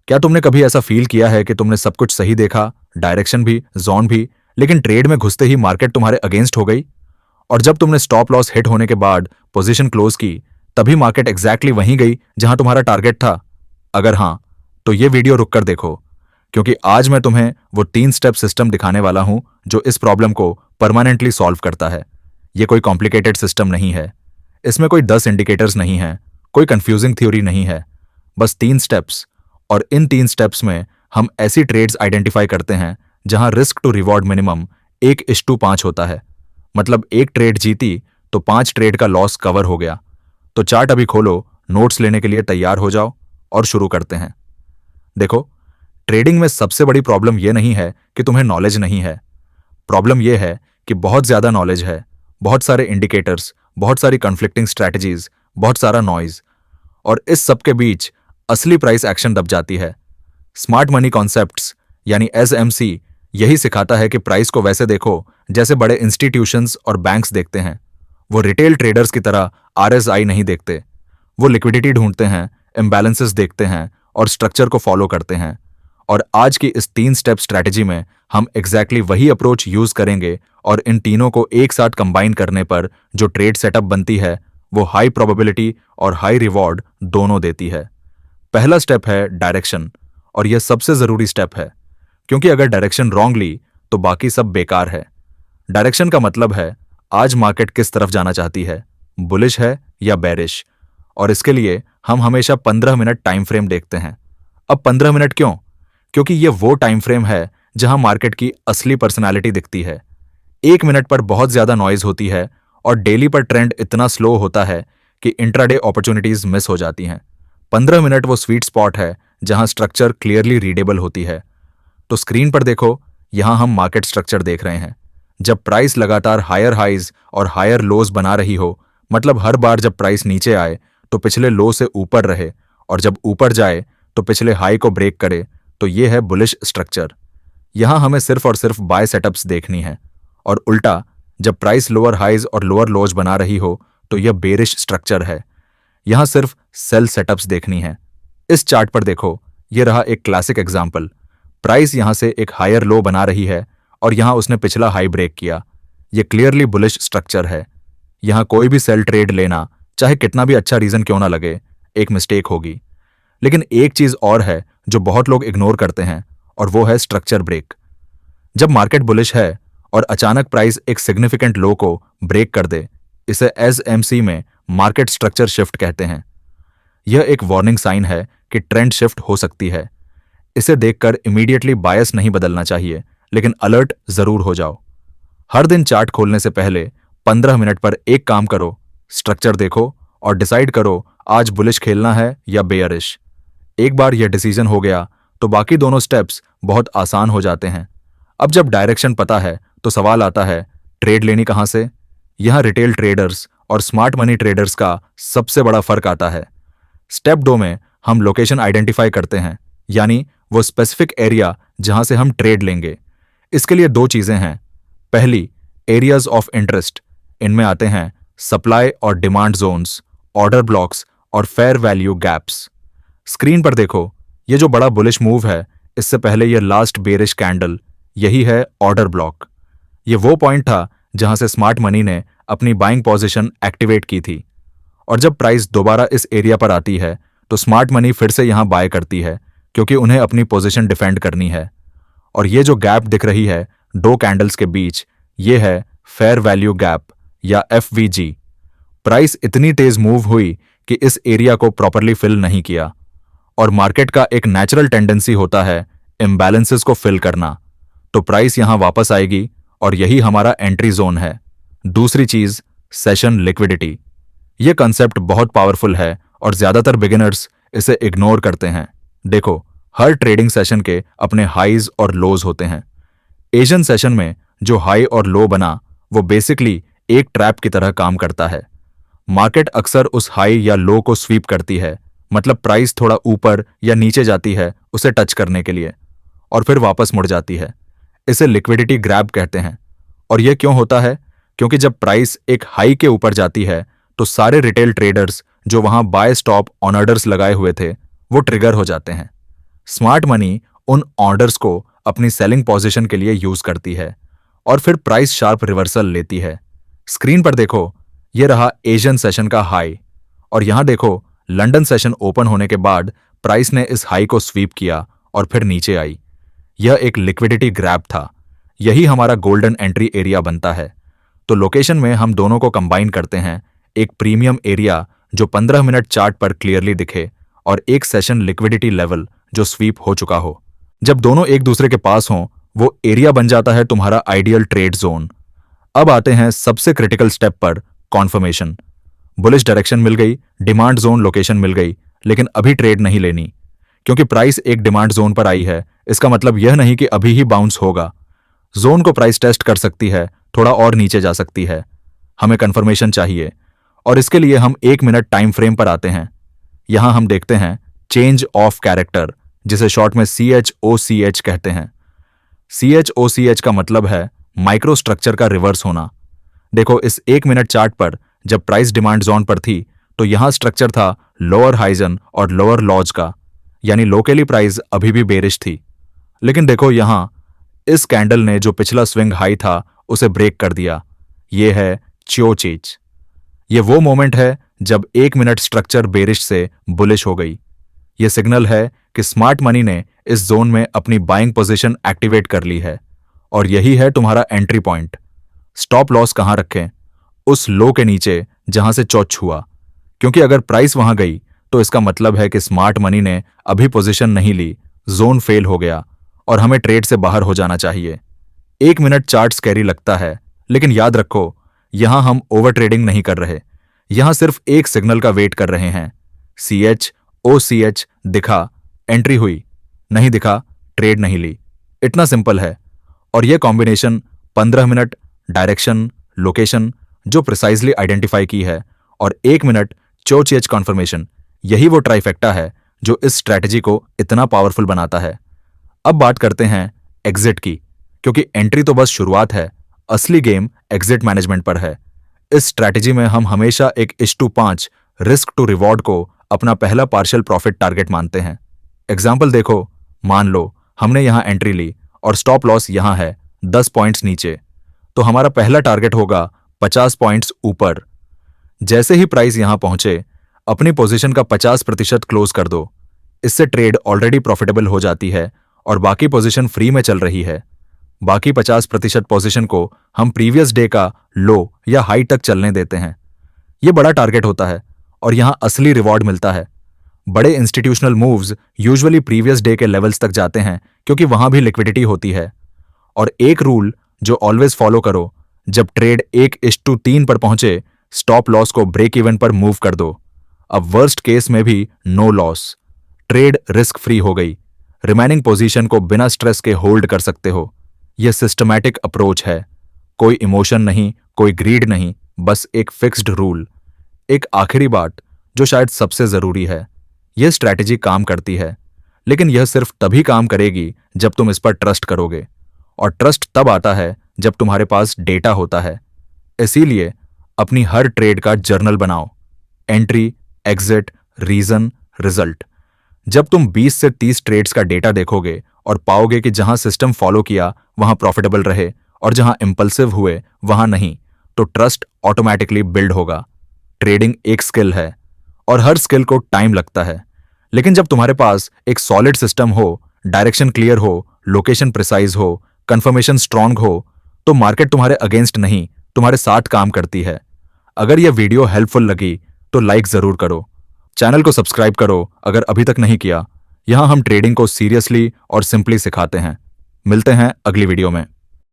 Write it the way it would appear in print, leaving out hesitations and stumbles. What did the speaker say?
क्या तुमने कभी ऐसा फील किया है कि तुमने सब कुछ सही देखा, डायरेक्शन भी, जोन भी, लेकिन ट्रेड में घुसते ही मार्केट तुम्हारे अगेंस्ट हो गई? और जब तुमने स्टॉप लॉस हिट होने के बाद पोजीशन क्लोज की, तभी मार्केट एग्जैक्टली वहीं गई जहां तुम्हारा टारगेट था? अगर हां, तो ये वीडियो रुक कर देखो, क्योंकि आज मैं तुम्हें वो 3 स्टेप सिस्टम दिखाने वाला हूं जो इस प्रॉब्लम को परमानेंटली सॉल्व करता है। ये कोई कॉम्प्लिकेटेड सिस्टम नहीं है, इसमें कोई 10 इंडिकेटर्स नहीं है, कोई कंफ्यूजिंग थ्योरी नहीं है, बस 3 स्टेप्स। और इन 3 स्टेप्स में हम ऐसी ट्रेड्स आइडेंटिफाई करते हैं जहां रिस्क टू रिवॉर्ड मिनिमम 1:5 होता है। मतलब एक ट्रेड जीती तो 5 ट्रेड का लॉस कवर हो गया। तो चार्ट अभी खोलो, नोट्स लेने के लिए तैयार हो जाओ और शुरू करते हैं। देखो, ट्रेडिंग में सबसे बड़ी प्रॉब्लम यह नहीं है कि तुम्हें नॉलेज नहीं है। प्रॉब्लम यह है कि बहुत ज्यादा नॉलेज है, बहुत सारे इंडिकेटर्स, बहुत सारी कन्फ्लिक्टिंग स्ट्रैटेजीज, बहुत सारा नॉइज, और इस सब के बीच असली प्राइस एक्शन दब जाती है। स्मार्ट मनी कॉन्सेप्ट्स यानी एसएमसी यही सिखाता है कि प्राइस को वैसे देखो जैसे बड़े इंस्टीट्यूशंस और बैंक्स देखते हैं। वो रिटेल ट्रेडर्स की तरह आरएसआई नहीं देखते। वो लिक्विडिटी ढूंढते हैं, इम्बैलेंसेस देखते हैं और स्ट्रक्चर को फॉलो करते हैं। और आज की इस 3 स्टेप स्ट्रैटेजी में हम एग्जैक्टली वही अप्रोच यूज करेंगे, और इन तीनों को एक साथ कंबाइन करने पर जो ट्रेड सेटअप बनती है वो हाई प्रोबेबिलिटी और हाई रिवॉर्ड दोनों देती है। पहला स्टेप है डायरेक्शन, और यह सबसे जरूरी स्टेप है, क्योंकि अगर डायरेक्शन रॉन्ग ली तो बाकी सब बेकार है। डायरेक्शन का मतलब है आज मार्केट किस तरफ जाना चाहती है, बुलिश है या बेरिश। और इसके लिए हम हमेशा 15 मिनट टाइम फ्रेम देखते हैं। अब 15 मिनट क्यों? क्योंकि यह वो टाइम फ्रेम है जहां मार्केट की असली पर्सनालिटी दिखती है। 1 मिनट पर बहुत ज्यादा नॉइज होती है और डेली पर ट्रेंड इतना स्लो होता है कि इंट्राडे अपॉर्चुनिटीज मिस हो जाती हैं। 15 मिनट वो स्वीट स्पॉट है जहां स्ट्रक्चर क्लियरली रीडेबल होती है। तो स्क्रीन पर देखो, यहां हम मार्केट स्ट्रक्चर देख रहे हैं। जब प्राइस लगातार हायर हाइज और हायर लोज बना रही हो, मतलब हर बार जब प्राइस नीचे आए तो पिछले लो से ऊपर रहे, और जब ऊपर जाए तो पिछले हाई को ब्रेक करे, तो ये है बुलिश स्ट्रक्चर। यहां हमें सिर्फ और सिर्फ बाय सेटअप्स देखनी है। और उल्टा, जब प्राइस लोअर हाइज और लोअर लोज बना रही हो तो यह बेरिश स्ट्रक्चर है। यहां सिर्फ सेल सेटअप्स देखनी है। इस चार्ट पर देखो, यह रहा एक क्लासिक एग्जाम्पल। प्राइस यहां से एक हायर लो बना रही है और यहां उसने पिछला हाई ब्रेक किया। यह क्लियरली बुलिश स्ट्रक्चर है। यहां कोई भी सेल ट्रेड लेना, चाहे कितना भी अच्छा रीजन क्यों ना लगे, एक मिस्टेक होगी। लेकिन एक चीज और है जो बहुत लोग इग्नोर करते हैं, और वो है स्ट्रक्चर ब्रेक। जब मार्केट बुलिश है और अचानक प्राइस एक सिग्निफिकेंट लो को ब्रेक कर दे, इसे एसएमसी में मार्केट स्ट्रक्चर शिफ्ट कहते हैं। यह एक वार्निंग साइन है कि ट्रेंड शिफ्ट हो सकती है। इसे देखकर इमीडिएटली बायस नहीं बदलना चाहिए, लेकिन अलर्ट जरूर हो जाओ। हर दिन चार्ट खोलने से पहले 15 मिनट पर एक काम करो, स्ट्रक्चर देखो और डिसाइड करो आज बुलिश खेलना है या बेयरिश। एक बार यह डिसीजन हो गया तो बाकी दोनों स्टेप्स बहुत आसान हो जाते हैं। अब जब डायरेक्शन पता है तो सवाल आता है, ट्रेड लेनी कहां से? यहां रिटेल ट्रेडर्स और स्मार्ट मनी ट्रेडर्स का सबसे बड़ा फर्क आता है। स्टेप 2 में हम लोकेशन आइडेंटिफाई करते हैं, यानी वो स्पेसिफिक एरिया जहां से हम ट्रेड लेंगे। इसके लिए 2 चीजें हैं। पहली, एरियाज ऑफ इंटरेस्ट। इनमें आते हैं सप्लाई और डिमांड जोन्स, ऑर्डर ब्लॉक्स और फेयर वैल्यू गैप्स। स्क्रीन पर देखो, ये जो बड़ा बुलिश मूव है, इससे पहले ये लास्ट बेरिश कैंडल, यही है ऑर्डर ब्लॉक। ये वो पॉइंट था जहां से स्मार्ट मनी ने अपनी बाइंग पोजीशन एक्टिवेट की थी। और जब प्राइस दोबारा इस एरिया पर आती है तो स्मार्ट मनी फिर से यहां बाय करती है, क्योंकि उन्हें अपनी पोजीशन डिफेंड करनी है। और ये जो गैप दिख रही है 2 कैंडल्स के बीच, ये है फेयर वैल्यू गैप या एफवीजी। प्राइस इतनी तेज मूव हुई कि इस एरिया को प्रॉपरली फिल नहीं किया, और मार्केट का एक नेचुरल टेंडेंसी होता है इम्बैलेंसेस को फिल करना। तो प्राइस यहां वापस आएगी और यही हमारा एंट्री जोन है। दूसरी चीज, सेशन लिक्विडिटी। यह कंसेप्ट बहुत पावरफुल है और ज्यादातर बिगिनर्स इसे इग्नोर करते हैं। देखो, हर ट्रेडिंग सेशन के अपने हाईज और लोज होते हैं। एशियन सेशन में जो हाई और लो बना, वो बेसिकली एक ट्रैप की तरह काम करता है। मार्केट अक्सर उस हाई या लो को स्वीप करती है, मतलब प्राइस थोड़ा ऊपर या नीचे जाती है उसे टच करने के लिए, और फिर वापस मुड़ जाती है। इसे लिक्विडिटी ग्रैब कहते हैं। और यह क्यों होता है? क्योंकि जब प्राइस एक हाई के ऊपर जाती है तो सारे रिटेल ट्रेडर्स जो वहां बाय स्टॉप ऑन ऑर्डर्स लगाए हुए थे, वो ट्रिगर हो जाते हैं। स्मार्ट मनी उन ऑर्डर्स को अपनी सेलिंग पोजीशन के लिए यूज करती है और फिर प्राइस शार्प रिवर्सल लेती है। स्क्रीन पर देखो, ये रहा एशियन सेशन का हाई, और यहां देखो लंदन सेशन ओपन होने के बाद प्राइस ने इस हाई को स्वीप किया और फिर नीचे आई। यह एक लिक्विडिटी ग्रैब था। यही हमारा गोल्डन एंट्री एरिया बनता है। तो लोकेशन में हम दोनों को कंबाइन करते हैं, एक प्रीमियम एरिया जो 15 मिनट चार्ट पर क्लियरली दिखे और एक सेशन लिक्विडिटी लेवल जो स्वीप हो चुका हो। जब दोनों एक दूसरे के पास हों, वो एरिया बन जाता है तुम्हारा आइडियल ट्रेड जोन। अब आते हैं सबसे क्रिटिकल स्टेप पर, कॉन्फर्मेशन। बुलिश डायरेक्शन मिल गई, डिमांड जोन लोकेशन मिल गई, लेकिन अभी ट्रेड नहीं लेनी, क्योंकि प्राइस एक डिमांड जोन पर आई है। इसका मतलब यह नहीं कि अभी ही बाउंस होगा। जोन को प्राइस टेस्ट कर सकती है, थोड़ा और नीचे जा सकती है। हमें कंफर्मेशन चाहिए, और इसके लिए हम 1 मिनट टाइम फ्रेम पर आते हैं। यहां हम देखते हैं चेंज ऑफ कैरेक्टर, जिसे शॉर्ट में CHOCH कहते हैं। CHOCH का मतलब है माइक्रो स्ट्रक्चर का रिवर्स होना। देखो, इस 1 मिनट चार्ट पर जब प्राइस डिमांड जोन पर थी तो यहां स्ट्रक्चर था लोअर हाइजन और लोअर लॉज का, यानी लोकली प्राइस अभी भी बेरिश थी। लेकिन देखो यहां इस कैंडल ने जो पिछला स्विंग हाई था उसे ब्रेक कर दिया। ये है CHOCH। ये वो मोमेंट है जब 1 मिनट स्ट्रक्चर बेरिश से बुलिश हो गई। ये सिग्नल है कि स्मार्ट मनी ने इस जोन में अपनी बाइंग पोजीशन एक्टिवेट कर ली है, और यही है तुम्हारा एंट्री पॉइंट। स्टॉप लॉस कहां रखें? उस लो के नीचे जहां से चौथ हुआ, क्योंकि अगर प्राइस वहां गई तो इसका मतलब है कि स्मार्ट मनी ने अभी पोजीशन नहीं ली, जोन फेल हो गया और हमें ट्रेड से बाहर हो जाना चाहिए। 1 मिनट चार्ट स्कैरी लगता है, लेकिन याद रखो, यहां हम ओवर ट्रेडिंग नहीं कर रहे। यहां सिर्फ एक सिग्नल का वेट कर रहे हैं। CHOCH दिखा, एंट्री हुई, नहीं दिखा, ट्रेड नहीं ली। इतना सिंपल है। और यह कॉम्बिनेशन 15 मिनट डायरेक्शन, लोकेशन जो प्रिसाइजली आइडेंटिफाई की है, और 1 मिनट CHOCH कॉन्फर्मेशन, यही वो ट्राइफेक्टा है जो इस स्ट्रैटेजी को इतना पावरफुल बनाता है। अब बात करते हैं एग्जिट की, क्योंकि एंट्री तो बस शुरुआत है, असली गेम एग्जिट मैनेजमेंट पर है। इस स्ट्रैटेजी में हम हमेशा एक 1:5 रिस्क टू रिवॉर्ड को अपना पहला पार्शियल प्रॉफिट टारगेट मानते हैं। एग्जाम्पल देखो, मान लो हमने यहां एंट्री ली और स्टॉप लॉस यहां है 10 पॉइंट्स नीचे, तो हमारा पहला टारगेट होगा 50 पॉइंट्स ऊपर। जैसे ही प्राइस यहां पहुंचे, अपनी पोजीशन का 50% क्लोज कर दो। इससे ट्रेड ऑलरेडी प्रॉफिटेबल हो जाती है और बाकी पोजीशन फ्री में चल रही है। बाकी 50% पोजीशन को हम प्रीवियस डे का लो या हाई तक चलने देते हैं। यह बड़ा टारगेट होता है और यहां असली रिवॉर्ड मिलता है। बड़े institutional moves usually previous day के लेवल्स तक जाते हैं, क्योंकि वहां भी लिक्विडिटी होती है। और एक रूल जो ऑलवेज फॉलो करो, जब ट्रेड 1:3 पर पहुंचे, स्टॉप लॉस को ब्रेक इवन पर मूव कर दो। अब वर्स्ट केस में भी no loss, trade risk free हो गई। रिमेनिंग पोजीशन को बिना स्ट्रेस के होल्ड कर सकते हो। यह सिस्टमैटिक अप्रोच है, कोई इमोशन नहीं, कोई ग्रीड नहीं, बस एक फिक्स्ड रूल। एक आखिरी बात जो शायद सबसे जरूरी है, यह स्ट्रैटेजी काम करती है, लेकिन यह सिर्फ तभी काम करेगी जब तुम इस पर ट्रस्ट करोगे, और ट्रस्ट तब आता है जब तुम्हारे पास डेटा होता है। इसीलिए अपनी हर ट्रेड का जर्नल बनाओ, एंट्री, एग्जिट, रीजन, रिजल्ट। जब तुम 20 से 30 ट्रेड्स का डेटा देखोगे और पाओगे कि जहां सिस्टम फॉलो किया वहां प्रॉफिटेबल रहे और जहां इंपल्सिव हुए वहां नहीं, तो ट्रस्ट ऑटोमेटिकली बिल्ड होगा। ट्रेडिंग एक स्किल है और हर स्किल को टाइम लगता है, लेकिन जब तुम्हारे पास एक सॉलिड सिस्टम हो, डायरेक्शन क्लियर हो, लोकेशन प्रिसाइज हो, कंफर्मेशन स्ट्रांग हो, तो मार्केट तुम्हारे अगेंस्ट नहीं, तुम्हारे साथ काम करती है। अगर यह वीडियो हेल्पफुल लगी तो लाइक जरूर करो, चैनल को सब्सक्राइब करो अगर अभी तक नहीं किया। यहां हम ट्रेडिंग को सीरियसली और सिंपली सिखाते हैं। मिलते हैं अगली वीडियो में।